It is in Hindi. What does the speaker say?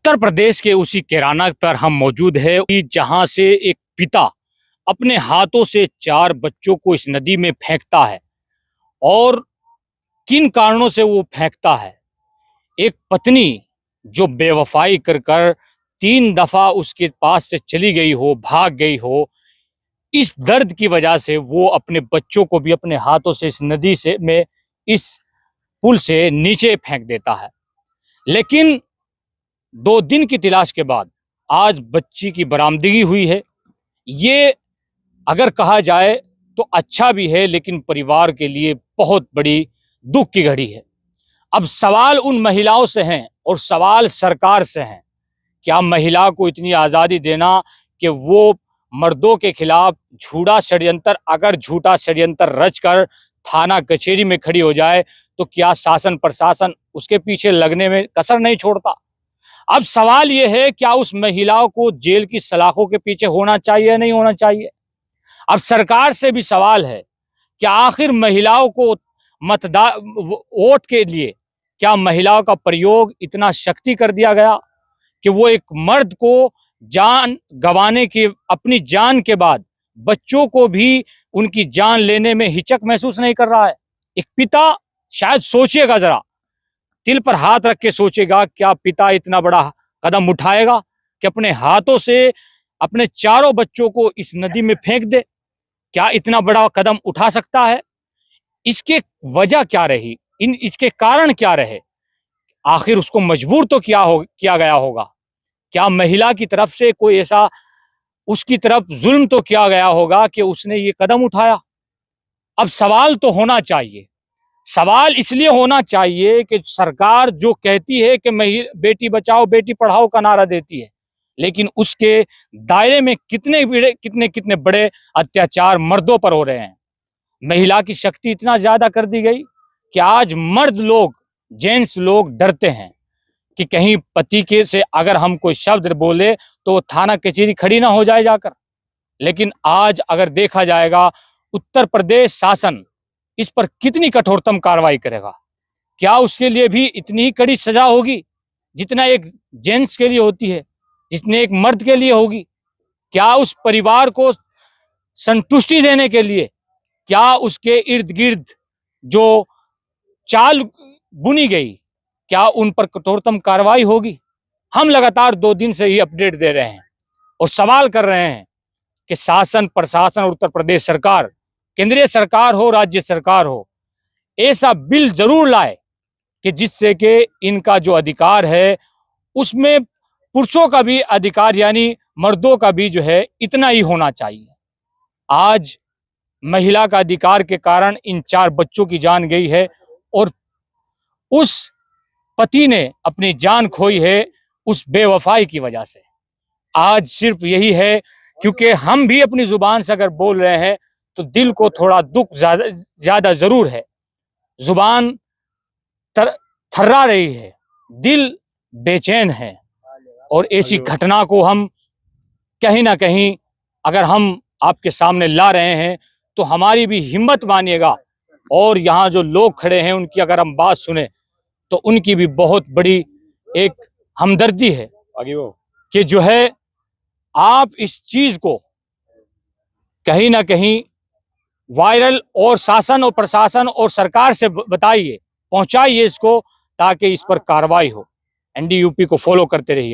उत्तर प्रदेश के उसी कैराना पर हम मौजूद है कि जहां से एक पिता अपने हाथों से 4 बच्चों को इस नदी में फेंकता है। और किन कारणों से वो फेंकता है, एक पत्नी जो बेवफाई कर कर 3 दफा उसके पास से चली गई हो, भाग गई हो, इस दर्द की वजह से वो अपने बच्चों को भी अपने हाथों से इस नदी से में इस पुल से नीचे फेंक देता है। लेकिन 2 दिन की तलाश के बाद आज बच्ची की बरामदगी हुई है। ये अगर कहा जाए तो अच्छा भी है, लेकिन परिवार के लिए बहुत बड़ी दुख की घड़ी है। अब सवाल उन महिलाओं से हैं और सवाल सरकार से हैं। क्या महिला को इतनी आज़ादी देना कि वो मर्दों के खिलाफ अगर झूठा षड्यंत्र रचकर थाना कचहरी में खड़ी हो जाए तो क्या शासन प्रशासन उसके पीछे लगने में कसर नहीं छोड़ता? अब सवाल यह है, क्या उस महिलाओं को जेल की सलाखों के पीछे होना चाहिए या नहीं होना चाहिए? अब सरकार से भी सवाल है, क्या आखिर महिलाओं को वोट के लिए क्या महिलाओं का प्रयोग इतना शक्ति कर दिया गया कि वो एक मर्द को जान गंवाने की, अपनी जान के बाद बच्चों को भी उनकी जान लेने में हिचक महसूस नहीं कर रहा है? एक पिता शायद सोचेगा, जरा दिल पर हाथ रख के सोचेगा, क्या पिता इतना बड़ा कदम उठाएगा कि अपने हाथों से अपने 4 बच्चों को इस नदी में फेंक दे? क्या इतना बड़ा कदम उठा सकता है? इसके वजह क्या रही, इसके कारण क्या रहे? आखिर उसको मजबूर तो किया गया होगा। क्या महिला की तरफ से कोई ऐसा उसकी तरफ जुल्म तो किया गया होगा कि उसने ये कदम उठाया? अब सवाल तो होना चाहिए। सवाल इसलिए होना चाहिए कि सरकार जो कहती है कि बेटी बचाओ बेटी पढ़ाओ का नारा देती है, लेकिन उसके दायरे में कितने बड़े अत्याचार मर्दों पर हो रहे हैं। महिला की शक्ति इतना ज्यादा कर दी गई कि आज मर्द लोग, जेंट्स लोग डरते हैं कि कहीं पति के से अगर हम कोई शब्द बोले तो थाना कचहरी खड़ी ना हो जाए जाकर। लेकिन आज अगर देखा जाएगा, उत्तर प्रदेश शासन इस पर कितनी कठोरतम कार्रवाई करेगा। क्या उसके लिए भी इतनी ही कड़ी सजा होगी जितना एक जेंट्स के लिए होती है, जितने एक मर्द के लिए होगी? क्या उस परिवार को संतुष्टि देने के लिए क्या उसके इर्द गिर्द जो चाल बुनी गई, क्या उन पर कठोरतम कार्रवाई होगी? हम लगातार 2 दिन से ही अपडेट दे रहे हैं और सवाल कर रहे हैं कि शासन प्रशासन और उत्तर प्रदेश सरकार, केंद्रीय सरकार हो राज्य सरकार हो, ऐसा बिल जरूर लाए कि जिससे कि इनका जो अधिकार है उसमें पुरुषों का भी अधिकार यानी मर्दों का भी जो है इतना ही होना चाहिए। आज महिला का अधिकार के कारण इन 4 बच्चों की जान गई है और उस पति ने अपनी जान खोई है उस बेवफाई की वजह से। आज सिर्फ यही है, क्योंकि हम भी अपनी जुबान से अगर बोल रहे हैं तो दिल को थोड़ा दुख ज्यादा जरूर है। जुबान थर्रा रही है, दिल बेचैन है, और ऐसी घटना को हम कहीं ना कहीं अगर हम आपके सामने ला रहे हैं तो हमारी भी हिम्मत मानिएगा। और यहाँ जो लोग खड़े हैं उनकी अगर हम बात सुने तो उनकी भी बहुत बड़ी एक हमदर्दी है कि जो है आप इस चीज को कहीं ना कहीं वायरल और शासन और प्रशासन और सरकार से बताइए, पहुंचाइए इसको, ताकि इस पर कार्रवाई हो। एनडीयूपी को फॉलो करते रहिए।